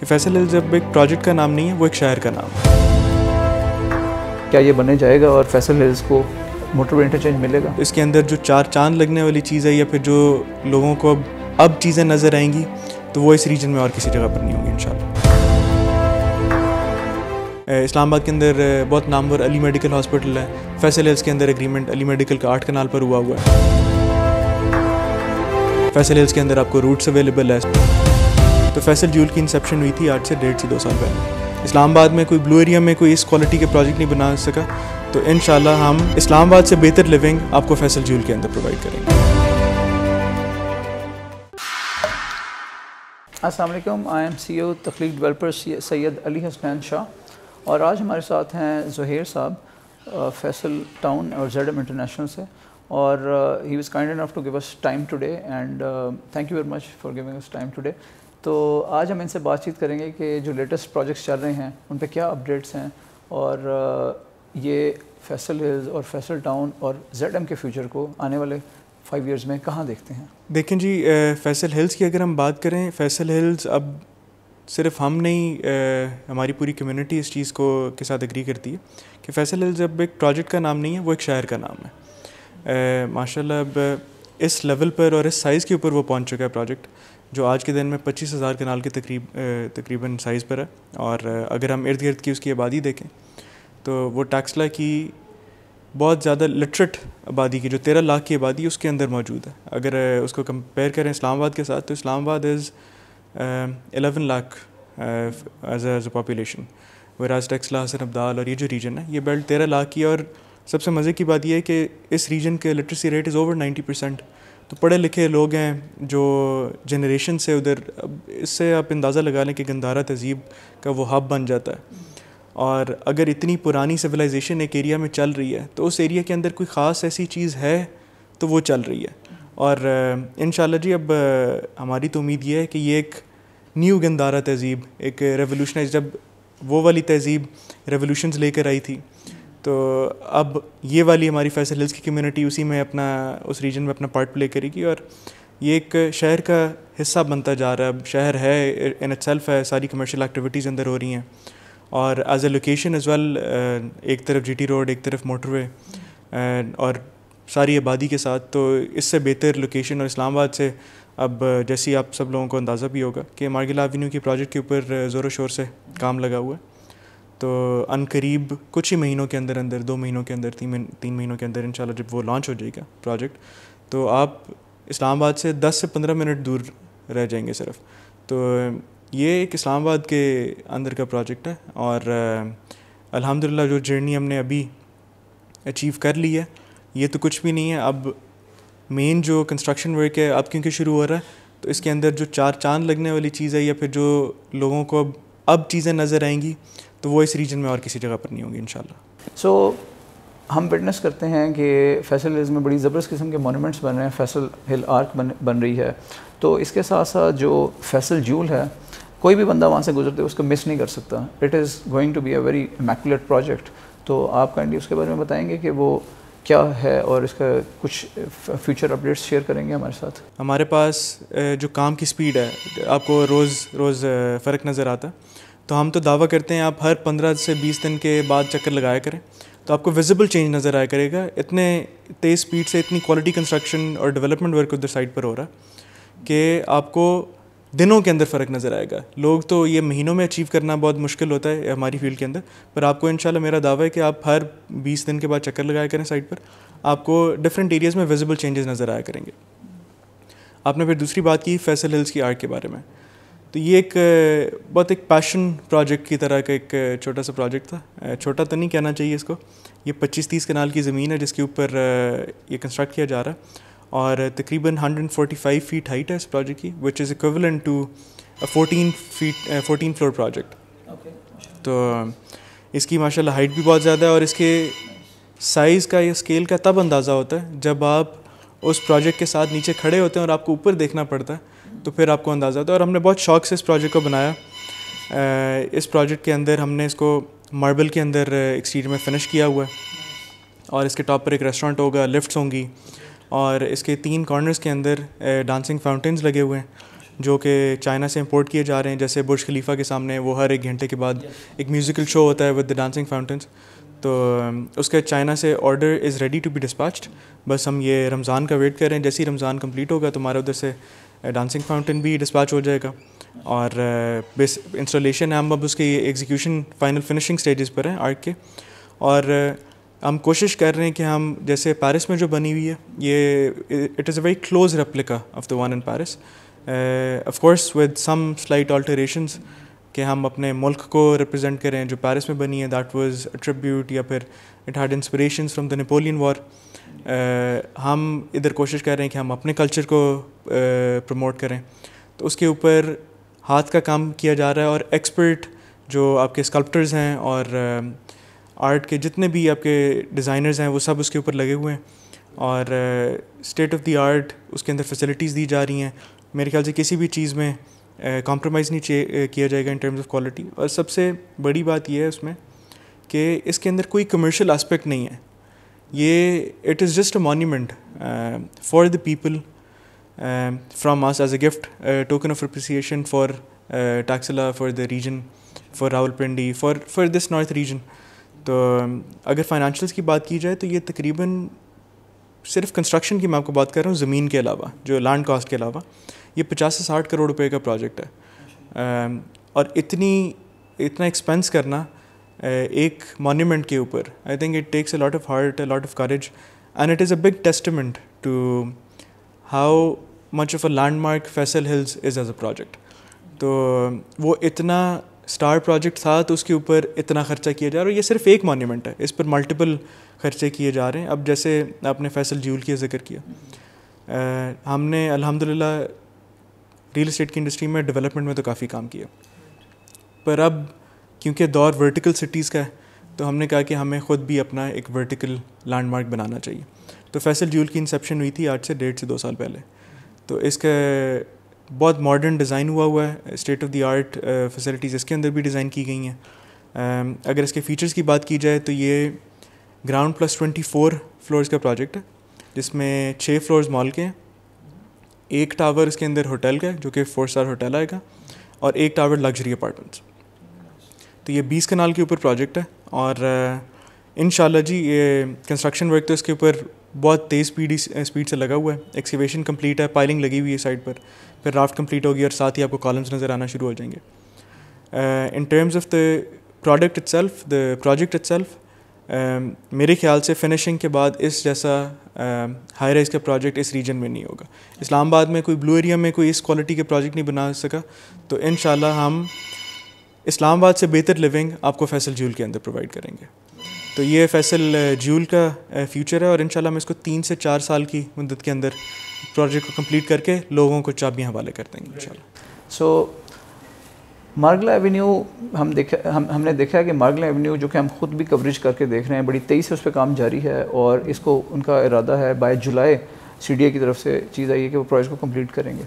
کہ فیصل ہلز اب ایک پروجیکٹ کا نام نہیں ہے، وہ ایک شہر کا نام ہے۔ کیا یہ بننے جائے گا اور فیصل ہلز کو موٹر وے انٹرچینج ملے گا؟ اس کے اندر جو چار چاند لگنے والی چیز ہے یا پھر جو لوگوں کو اب چیزیں نظر آئیں گی تو وہ اس ریجن میں اور کسی جگہ پر نہیں ہوں گی انشاءاللہ۔ اسلام آباد کے اندر بہت نامور علی میڈیکل ہاسپٹل ہے، فیصل ہلز کے اندر اگریمنٹ علی میڈیکل کا 8 کنال پر ہوا ہے۔ فیصل ہلز کے اندر آپ کو روٹس اویلیبل ہے۔ تو فیصل جیول کی انسیپشن ہوئی تھی آج سے 1.5 سے 2 سال پہلے۔ اسلام آباد میں کوئی بلو ایریا میں کوئی اس کوالٹی کے پروجیکٹ نہیں بنا سکا، تو انشاءاللہ ہم اسلام آباد سے بہتر لیونگ آپ کو فیصل جیول کے اندر پرووائڈ کریں گے۔ السلام علیکم، آئی ایم سی او تخلیق ڈیولپر سید علی حسنین شاہ، اور آج ہمارے ساتھ ہیں زہیر صاحب فیصل ٹاؤن اور زیڈ ایم انٹرنیشنل سے، اور he was kind enough to give us time today, and thank you very much for giving us time today. تو آج ہم ان سے بات چیت کریں گے کہ جو لیٹسٹ پروجیکٹس چل رہے ہیں ان پہ کیا اپڈیٹس ہیں، اور یہ فیصل ہلز اور فیصل ٹاؤن اور زیڈ ایم کے فیوچر کو آنے والے 5 ایئرز میں کہاں دیکھتے ہیں۔ دیکھیں جی، فیصل ہلز کی اگر ہم بات کریں، فیصل ہلز اب صرف ہم نہیں، ہماری پوری کمیونٹی اس چیز کو کے ساتھ اگری کرتی ہے کہ فیصل ہلز اب ایک پروجیکٹ کا نام نہیں ہے، وہ ایک شہر کا نام ہے۔ ماشاءاللہ اب اس لیول پر اور اس سائز کے اوپر وہ پہنچ چکا ہے پروجیکٹ، جو آج کے دن میں 25,000 کنال کے تقریباً سائز پر ہے، اور اگر ہم ارد گرد کی اس کی آبادی دیکھیں تو وہ ٹیکسلا کی بہت زیادہ لٹریٹ آبادی کی جو 13 لاکھ کی آبادی ہے اس کے اندر موجود ہے۔ اگر اس کو کمپیئر کریں اسلام آباد کے ساتھ، تو Islamabad is 11 lakh as a population, whereas Taxila, Hasan Abdal اور یہ جو ریجن ہے یہ بیلٹ 13 لاکھ کی، اور سب سے مزے کی بات یہ ہے کہ اس ریجن کے لٹریسی ریٹ از اوور 90%۔ تو پڑھے لکھے لوگ ہیں جو جنریشن سے ادھر، اب اس سے آپ اندازہ لگا لیں کہ گندھارا تہذیب کا وہ ہب بن جاتا ہے، اور اگر اتنی پرانی سویلائزیشن ایک ایریا میں چل رہی ہے تو اس ایریا کے اندر کوئی خاص ایسی چیز ہے تو وہ چل رہی ہے، اور انشاءاللہ جی اب ہماری تو امید یہ ہے کہ یہ ایک نیو گندھارا تہذیب، ایک ریولیوشنائز، جب وہ والی تہذیب ریولیوشنز لے کر آئی تھی، تو اب یہ والی ہماری فیصل ہلز کی کمیونٹی اسی میں اس ریجن میں اپنا پارٹ پلے کرے گی، اور یہ ایک شہر کا حصہ بنتا جا رہا ہے۔ اب شہر ہے ان اٹ سیلف ہے، ساری کمرشل ایکٹیویٹیز اندر ہو رہی ہیں، اور as a location as well, ایک طرف جی ٹی روڈ، ایک طرف موٹر وے، اور ساری آبادی کے ساتھ، تو اس سے بہتر لوکیشن، اور اسلام آباد سے اب جیسی آپ سب لوگوں کو اندازہ بھی ہوگا کہ مارگل ایونیو کی پروجیکٹ کے اوپر زور و شور سے کام لگا ہوا ہے، تو ان قریب کچھ ہی مہینوں کے اندر 2 مہینوں کے اندر، 3 مہینوں کے اندر انشاءاللہ جب وہ لانچ ہو جائے گا پروجیکٹ، تو آپ اسلام آباد سے 10 سے 15 منٹ دور رہ جائیں گے صرف۔ تو یہ ایک اسلام آباد کے اندر کا پروجیکٹ ہے، اور الحمدللہ جو جرنی ہم نے ابھی اچیو کر لی ہے یہ تو کچھ بھی نہیں ہے۔ اب مین جو کنسٹرکشن ورک ہے اب کیونکہ شروع ہو رہا ہے، تو اس کے اندر جو چار چاند لگنے والی چیز ہے یا پھر جو لوگوں کو اب چیزیں نظر آئیں گی تو وہ اس ریجن میں اور کسی جگہ پر نہیں ہوں گی انشاءاللہ۔ سو ہم وٹنس کرتے ہیں کہ فیصل ہلز میں بڑی زبردست قسم کے مونومنٹس بن رہے ہیں، فیصل ہل آرک بن رہی ہے، تو اس کے ساتھ ساتھ جو فیصل جیول ہے کوئی بھی بندہ وہاں سے گزرتے اس کو مس نہیں کر سکتا۔ It is going to be a very immaculate project, تو آپ کائنڈلی اس کے بارے میں بتائیں گے کہ وہ کیا ہے اور اس کا کچھ فیوچر اپڈیٹس شیئر کریں گے ہمارے ساتھ۔ ہمارے پاس جو کام کی سپیڈ ہے آپ کو روز فرق نظر آتا ہے، تو ہم تو دعویٰ کرتے ہیں آپ ہر 15 سے 20 دن کے بعد چکر لگایا کریں تو آپ کو ویزیبل چینج نظر آیا کرے گا۔ اتنے تیز سپیڈ سے اتنی کوالٹی کنسٹرکشن اور ڈیولپمنٹ ورک ادھر سائٹ پر ہو رہا ہے کہ آپ کو دنوں کے اندر فرق نظر آئے گا۔ لوگ تو یہ مہینوں میں اچیو کرنا بہت مشکل ہوتا ہے ہماری فیلڈ کے اندر، پر آپ کو انشاءاللہ میرا دعویٰ ہے کہ آپ ہر 20 دن کے بعد چکر لگایا کریں سائٹ پر، آپ کو ڈفرینٹ ایریاز میں ویزیبل چینجز نظر آیا کریں گے۔ آپ نے پھر دوسری بات کی فیصل ہلز کی آرٹ کے بارے میں، تو یہ بہت ایک پیشن پروجیکٹ کی طرح کا ایک چھوٹا سا پروجیکٹ تھا۔ چھوٹا تو نہیں کہنا چاہیے اس کو، یہ 25-30 کنال کی زمین ہے جس کے اوپر یہ کنسٹرکٹ کیا جا رہا ہے، اور تقریباً 145 فیٹ ہائٹ ہے اس پروجیکٹ کی، وچ از ایکویولنٹ ٹو 14 فلور پروجیکٹ۔ تو اس کی ماشاءاللہ ہائٹ بھی بہت زیادہ ہے، اور اس کے سائز کا یا اسکیل کا تب اندازہ ہوتا ہے جب آپ اس پروجیکٹ کے ساتھ نیچے کھڑے ہوتے ہیں اور آپ کو اوپر دیکھنا پڑتا ہے، تو پھر آپ کو اندازہ ہوتا ہے۔ اور ہم نے بہت شوق سے اس پروجیکٹ کو بنایا۔ اس پروجیکٹ کے اندر ہم نے اس کو ماربل کے اندر ایکسٹیریئر میں فنش کیا ہوا ہے، اور اس کے ٹاپ پر ایک ریسٹورنٹ ہوگا، لفٹس ہوں گی، اور اس کے 3 کارنرز کے اندر ڈانسنگ فاؤنٹینز لگے ہوئے ہیں، جو کہ چائنا سے امپورٹ کیے جا رہے ہیں. جیسے برج خلیفہ کے سامنے وہ ہر 1 گھنٹے کے بعد ایک میوزیکل شو ہوتا ہے ود دا ڈانسنگ فاؤنٹینس, تو اس کا چائنا سے order is ready to be dispatched. بس ہم یہ رمضان کا ویٹ کر رہے ہیں. جیسے ہی رمضان کمپلیٹ ہوگا تو ہمارا ادھر سے ڈانسنگ فاؤنٹین بھی ڈسپیچ ہو جائے گا, اور بیس انسٹالیشن ہے. ہم اب اس کے ایگزیکیوشن فائنل فنشنگ سٹیجز پر ہیں آرٹ کے, اور ہم کوشش کر رہے ہیں کہ ہم جیسے پیرس میں جو بنی ہوئی ہے یہ it is a very close replica of the one in Paris, of course with some slight alterations, کہ ہم اپنے ملک کو ریپرزینٹ کریں. جو پیرس میں بنی ہے دیٹ واز اے ٹریبیوٹ, یا پھر it had inspirations from the Napoleon war. ہم ادھر کوشش کر رہے ہیں کہ ہم اپنے کلچر کو پروموٹ کریں, تو اس کے اوپر ہاتھ کا کام کیا جا رہا ہے. اور ایکسپرٹ جو آپ کے اسکلپٹرز ہیں اور آرٹ کے جتنے بھی آپ کے ڈیزائنرز ہیں وہ سب اس کے اوپر لگے ہوئے ہیں, اور اسٹیٹ آف دی آرٹ اس کے اندر فیسلٹیز دی جا رہی ہیں. میرے خیال سے کسی بھی چیز میں کمپرومائز نہیں کیا جائے گا ان ٹرمز آف کوالٹی. اور سب سے بڑی بات یہ ہے اس میں کہ اس کے اندر کوئی کمرشل اسپیکٹ نہیں ہے. یہ it is just a monument for the people from us as a gift, token of appreciation for Taxila, for the region, for Rawalpindi, for this north region. تو اگر فائنانشلس کی بات کی جائے تو یہ تقریباً صرف کنسٹرکشن کی میں آپ کو بات کر رہا ہوں, زمین کے علاوہ, جو لینڈ کاسٹ کے علاوہ, یہ 50 سے 60 کروڑ روپے کا پروجیکٹ ہے. اور اتنا ایکسپینس کرنا ایک مونیومنٹ کے اوپر, I think it takes a lot of heart, a lot of courage, and it is a big testament to how much of a landmark Faisal hills is as a project. تو وہ اتنا star project تھا تو اس کے اوپر اتنا خرچہ کیا جا رہا ہے. اور یہ صرف ایک مونیومنٹ ہے, اس پر ملٹیپل خرچے کیے جا رہے ہیں. اب جیسے آپ نے فیصل جیول کی ذکر کیا, ہم نے الحمدللہ ریئل اسٹیٹ کی انڈسٹری میں ڈیولپمنٹ میں تو کافی کام کیا, پر اب کیونکہ دور ورٹیکل سٹیز کا ہے تو ہم نے کہا کہ ہمیں خود بھی اپنا ایک ورٹیکل لینڈ مارک بنانا چاہیے. تو فیصل جیول کی انسیپشن ہوئی تھی آج سے 1.5 سے 2 سال پہلے. تو اس کا بہت ماڈرن ڈیزائن ہوا ہے, state of the art facilities اس کے اندر بھی ڈیزائن کی گئی ہیں. اگر اس کے فیچرز کی بات کی جائے تو یہ گراؤنڈ پلس 24 فلورز کا پروجیکٹ ہے, جس میں 6 فلورز مال کے ہیں, ایک ٹاور اس کے اندر ہوٹل کا ہے جو کہ 4 اسٹار ہوٹل آئے گا, اور ایک ٹاور لگژری اپارٹمنٹس. تو یہ 20 کنال کے اوپر پروجیکٹ ہے, اور انشاءاللہ جی یہ کنسٹرکشن ورک تو اس کے اوپر بہت تیز اسپیڈ سے لگا ہوا ہے. ایکسکیویشن کمپلیٹ ہے, پائلنگ لگی ہوئی ہے سائڈ پر, پھر رافٹ کمپلیٹ ہوگی اور ساتھ ہی آپ کو کالمز نظر آنا شروع ہو جائیں گے. In terms of the product it self, the project it self, میرے خیال سے فنشنگ کے بعد اس جیسا ہائی رائز کا پروجیکٹ اس ریجن میں نہیں ہوگا. اسلام آباد میں کوئی بلو ایریا میں کوئی اس کوالٹی کے پروجیکٹ نہیں بنا سکا, تو انشاءاللہ ہم اسلام آباد سے بہتر لیونگ آپ کو فیصل جیول کے اندر پرووائڈ کریں گے. تو یہ فیصل جیول کا فیوچر ہے, اور انشاءاللہ ہم اس کو 3 سے 4 سال کی مدت کے اندر پروجیکٹ کو کمپلیٹ کر کے لوگوں کو چابیاں حوالے کر دیں گے انشاءاللہ. سو مارگلا ایونیو ہم نے دیکھا ہے کہ مارگلا ایونیو جو کہ ہم خود بھی کوریج کر کے دیکھ رہے ہیں, بڑی تیزی سے اس پہ کام جاری ہے, اور اس کو ان کا ارادہ ہے بائی جولائی CDA کی طرف سے چیز آئی ہے کہ وہ پروجیکٹ کو کمپلیٹ کریں گے.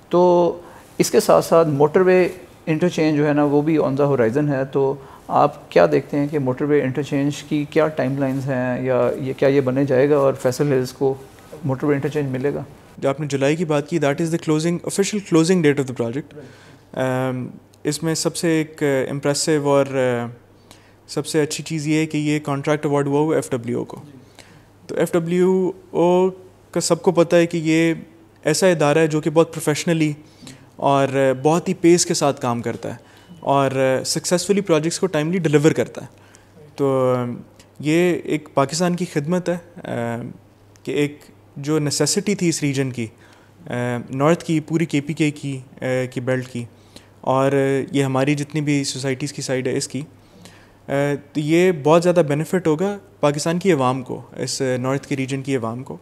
تو اس کے ساتھ ساتھ موٹر وے انٹرچینج جو ہے نا وہ بھی آن دا ہورائزن ہے. تو آپ کیا دیکھتے ہیں کہ موٹر وے انٹرچینج کی کیا ٹائم لائنز ہیں, یا یہ کیا یہ بنے جائے گا اور فیصل ہلز کو موٹر وے انٹرچینج ملے گا؟ جو آپ نے جولائی کی بات کی, that is the official closing date of the project. اس میں سب سے ایک امپریسو اور سب سے اچھی چیز یہ ہے کہ یہ کانٹریکٹ اوارڈ ہوا ہوا FWO کو. تو FWO کا سب کو پتہ ہے کہ یہ ایسا ادارہ ہے جو کہ بہت پروفیشنلی اور بہت ہی پیس کے ساتھ کام کرتا ہے اور سکسیزفلی پروجیکٹس کو ٹائملی ڈیلیور کرتا ہے. تو یہ ایک پاکستان کی خدمت ہے کہ ایک جو نیسیسٹی تھی اس ریجن کی, نارتھ کی, پوری KPK کی بیلٹ کی, اور یہ ہماری جتنی بھی سوسائٹیز کی سائڈ ہے اس کی, تو یہ بہت زیادہ بینیفٹ ہوگا پاکستان کی عوام کو, اس نارتھ کے ریجن کی عوام کو.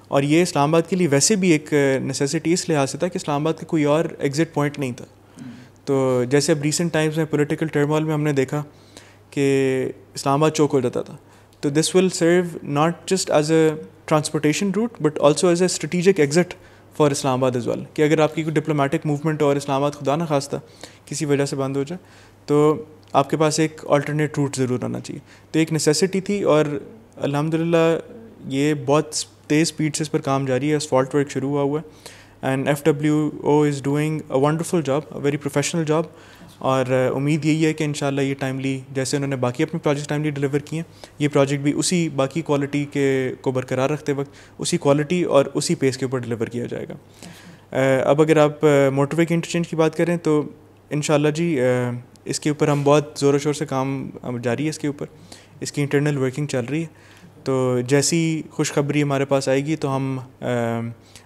اور یہ اسلام آباد کے لیے ویسے بھی ایک نیسیسٹی اس لحاظ سے تھا کہ اسلام آباد کا کوئی اور ایگزٹ پوائنٹ نہیں تھا. تو جیسے اب ریسنٹ ٹائمز میں پولیٹیکل ٹرمول میں ہم نے دیکھا کہ اسلام آباد چوک ہو جاتا تھا, تو this will serve not just as a transportation route but also as a strategic exit for Islamabad as well, کہ اگر آپ کی کوئی ڈپلومیٹک موومنٹ اور اسلام آباد خدا نہ خواستہ کسی وجہ سے بند ہو جائے تو آپ کے پاس ایک آلٹرنیٹ روٹ ضرور ہونا چاہیے. تو ایک نیسیسٹی تھی, اور الحمدللہ یہ بہت تیز اسپیڈ سے اس پر کام جاری ہے. اسفالٹ ورک شروع ہوا ہے, and FWO is doing a wonderful job, a very professional job. اور امید یہی ہے کہ انشاءاللہ یہ ٹائملی, جیسے انہوں نے باقی اپنے پروجیکٹ ٹائملی ڈلیور کیے ہیں, یہ پروجیکٹ بھی اسی باقی کوالٹی کو برقرار رکھتے وقت اسی کوالٹی اور اسی پیس کے اوپر ڈلیور کیا جائے گا. اب اگر آپ موٹر وے کے انٹرچینج کی بات کریں تو انشاءاللہ جی اس کے اوپر ہم بہت زور و شور سے کام جاری ہے, اس کے اوپر اس کی انٹرنل ورکنگ چل رہی ہے. تو جیسی خوشخبری ہمارے پاس آئے گی تو ہم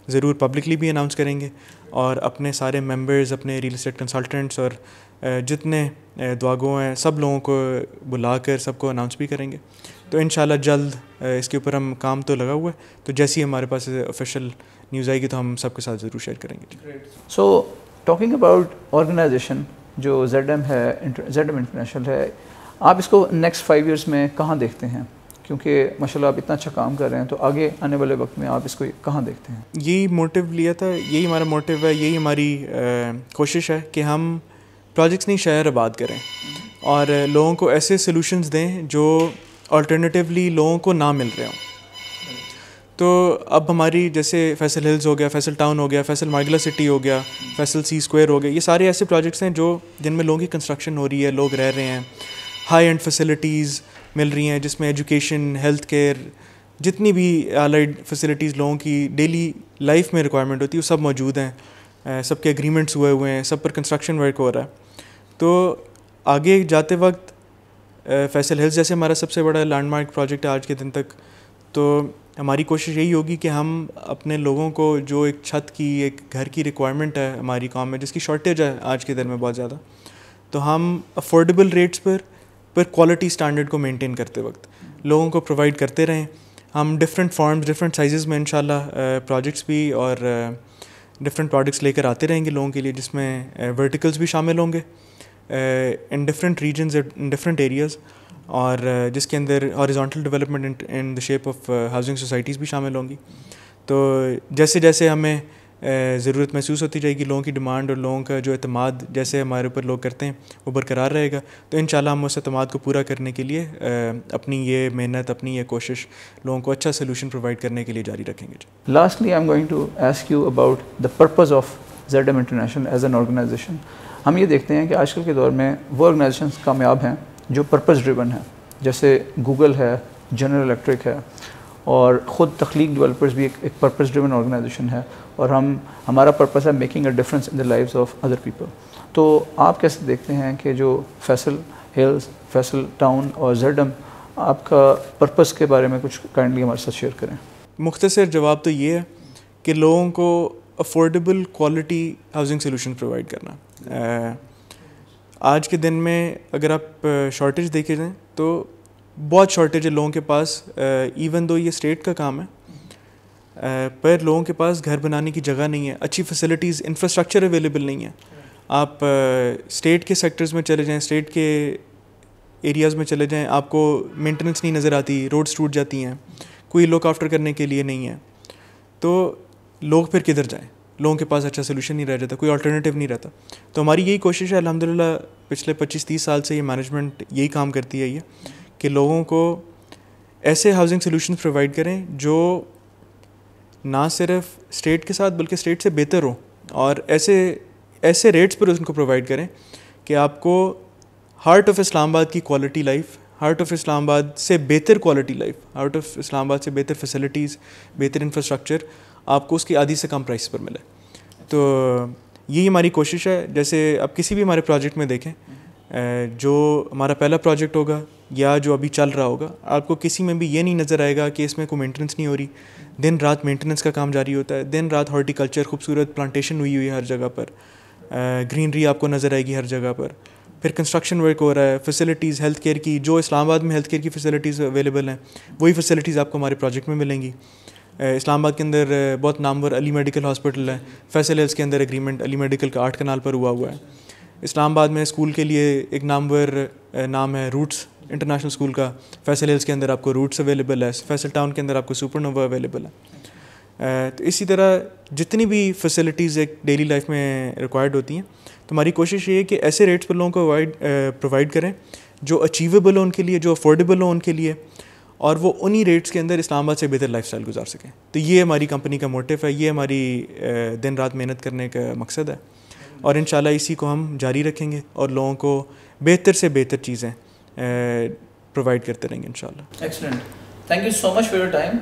ضرور پبلکلی بھی اناؤنس کریں گے, اور اپنے سارے ممبرز, اپنے ریئل اسٹیٹ کنسلٹنٹس اور جتنے دعاگو ہیں سب لوگوں کو بلا کر سب کو اناؤنس بھی کریں گے. تو انشاءاللہ جلد اس کے اوپر ہم کام تو لگا ہوا ہے, تو جیسی ہمارے پاس آفیشیل نیوز آئے گی تو ہم سب کے ساتھ ضرور شیئر کریں گے. سو ٹاکنگ اباؤٹ آرگنائزیشن جو ZM ہے, ZM انٹرنیشنل ہے, آپ اس کو نیکسٹ 5 ایئرس میں کہاں دیکھتے ہیں؟ کیونکہ ماشاء اللہ آپ اتنا اچھا کام کر رہے ہیں, تو آگے آنے والے وقت میں آپ اس کو کہاں دیکھتے ہیں؟ یہی موٹیو لیا تھا, یہی ہمارا موٹیو ہے, یہی ہماری کوشش ہے کہ ہم پروجیکٹس نہیں شہر آباد کریں اور لوگوں کو ایسے سلوشنز دیں جو آلٹرنیٹیولی لوگوں کو نہ مل رہے ہوں. تو اب ہماری جیسے فیصل ہلز ہو گیا, فیصل ٹاؤن ہو گیا, فیصل مارگلا سٹی ہو گیا, فیصل سی اسکوائر ہو گیا, یہ سارے ایسے پروجیکٹس ہیں جو جن میں لوگوں کی کنسٹرکشن ہو رہی ہے, لوگ رہ رہے ہیں, ہائی اینڈ فیسلٹیز مل رہی ہیں جس میں ایجوکیشن, ہیلتھ کیئر, جتنی بھی الائڈ فیسلٹیز لوگوں کی ڈیلی لائف میں ریکوائرمنٹ ہوتی ہے وہ سب موجود ہیں, سب کے اگریمنٹس ہوئے ہیں, سب پر کنسٹرکشن ورک ہو رہا ہے. تو آگے جاتے وقت فیصل ہلز جیسے ہمارا سب سے بڑا لینڈ مارک پروجیکٹ ہے آج کے دن تک, تو ہماری کوشش یہی ہوگی کہ ہم اپنے لوگوں کو جو ایک چھت کی, ایک گھر کی ریکوائرمنٹ ہے ہماری قوم میں, جس کی شارٹیج ہے آج کے دن میں بہت زیادہ, تو ہم افورڈیبل ریٹس پر کوالٹی اسٹینڈرڈ کو مینٹین کرتے وقت لوگوں کو پرووائڈ کرتے رہیں. ہم ڈفرینٹ فارمز, ڈفرینٹ سائزز میں انشاءاللہ پروجیکٹس بھی اور ڈفرینٹ پروڈکٹس لے کر آتے رہیں گے لوگوں کے لیے, جس میں ورٹیکلز بھی شامل ہوں گے in different regions, in different areas, اور جس کے اندر horizontal development in the shape of housing societies بھی شامل ہوں گی. تو جیسے جیسے ہمیں ضرورت محسوس ہوتی جائے گی, لوگوں کی ڈیمانڈ اور لوگوں کا جو اعتماد جیسے ہمارے اوپر لوگ کرتے ہیں وہ برقرار رہے گا, تو انشاءاللہ ہم اس اعتماد کو پورا کرنے کے لیے اپنی یہ محنت, اپنی یہ کوشش لوگوں کو اچھا سلوشن پرووائڈ کرنے کے لیے جاری رکھیں گے. Lastly I am going to ask you about the purpose of ZM international as an organization. ہم یہ دیکھتے ہیں کہ آج کل کے دور میں وہ آرگنائزیشنس کامیاب ہیں جو پرپز ڈریون ہیں, جیسے گوگل ہے, جنرل الیکٹرک ہے, اور خود تخلیق ڈیولپرز بھی ایک پرپز ڈریون آرگنائزیشن ہے, اور ہمارا پرپز ہے making a difference in the lives of other people. تو آپ کیسے دیکھتے ہیں کہ جو فیصل ہلز, فیصل ٹاؤن اور ZM, آپ کا پرپز کے بارے میں کچھ کائنڈلی ہمارے ساتھ شیئر کریں؟ مختصر جواب تو یہ ہے کہ لوگوں کو affordable quality housing solution provide کرنا. آج کے دن میں اگر آپ شارٹیج دیکھے جائیں تو بہت شارٹیج ہے لوگوں کے پاس, ایون دو یہ اسٹیٹ کا کام ہے, پر لوگوں کے پاس گھر بنانے کی جگہ نہیں ہے, اچھی فیسلٹیز, انفراسٹرکچر اویلیبل نہیں ہے. آپ اسٹیٹ کے سیکٹرز میں چلے جائیں, اسٹیٹ کے ایریاز میں چلے جائیں, آپ کو مینٹننس نہیں نظر آتی, روڈز ٹوٹ جاتی ہیں, کوئی لک آفٹر کرنے کے لیے نہیں ہے. تو لوگ پھر کدھر جائیں؟ لوگوں کے پاس اچھا سلوشن نہیں رہ جاتا, کوئی آلٹرنیٹیو نہیں رہتا. تو ہماری یہی کوشش ہے, الحمدللہ پچھلے 25-30 سال سے یہ مینجمنٹ یہی کام کرتی ہے یہ کہ لوگوں کو ایسے ہاؤسنگ سلوشنز پرووائڈ کریں جو نہ صرف اسٹیٹ کے ساتھ بلکہ اسٹیٹ سے بہتر ہوں, اور ایسے ریٹس پر ان کو پرووائڈ کریں کہ آپ کو ہارٹ آف اسلام آباد کی کوالٹی لائف, ہارٹ آف اسلام آباد سے بہتر کوالٹی لائف, ہارٹ آف اسلام آباد سے بہتر فیسلٹیز, بہتر انفراسٹرکچر آپ کو اس کی آدھی سے کم پرائس پر ملے. تو یہی ہماری کوشش ہے. جیسے آپ کسی بھی ہمارے پروجیکٹ میں دیکھیں, جو ہمارا پہلا پروجیکٹ ہوگا یا جو ابھی چل رہا ہوگا, آپ کو کسی میں بھی یہ نہیں نظر آئے گا کہ اس میں کوئی مینٹننس نہیں ہو رہی. دن رات مینٹننس کا کام جاری ہوتا ہے, دن رات ہارٹی کلچر, خوبصورت پلانٹیشن ہوئی ہے ہر جگہ پر, گرینری آپ کو نظر آئے گی ہر جگہ پر. پھر کنسٹرکشن ورک ہو رہا ہے, فیسلٹیز ہیلتھ کیئر کی, جو اسلام آباد میں ہیلتھ کیئر کی فیسلٹیز اویلیبل ہیں وہی فیسلٹیز آپ کو ہمارے پروجیکٹ میں ملیں گی. اسلام آباد کے اندر بہت نامور علی میڈیکل ہاسپٹل ہے, فیصل ہلز کے اندر ایگریمنٹ علی میڈیکل کا 8 کنال پر ہوا ہے. اسلام آباد میں اسکول کے لیے ایک نامور نام ہے روٹس انٹرنیشنل اسکول کا, فیصل ہلز کے اندر آپ کو روٹس اویلیبل ہے, فیصل ٹاؤن کے اندر آپ کو سپر نووا اویلیبل ہے. تو اسی طرح جتنی بھی فیسلٹیز ایک ڈیلی لائف میں ریکوائرڈ ہوتی ہیں, تو ہماری کوشش یہ ہے کہ ایسے ریٹس پر لوگوں کو پرووائڈ کریں جو اچیویبل ہو ان کے لیے, جو افورڈیبل ہو ان کے لیے, اور وہ انہی ریٹس کے اندر اسلام آباد سے بہتر لائف اسٹائل گزار سکیں. تو یہ ہماری کمپنی کا موٹیو ہے, یہ ہماری دن رات محنت کرنے کا مقصد ہے, اور انشاءاللہ اسی کو ہم جاری رکھیں گے اور لوگوں کو بہتر سے بہتر چیزیں پرووائڈ کرتے رہیں گے انشاءاللہ. Excellent, thank you so much for your time.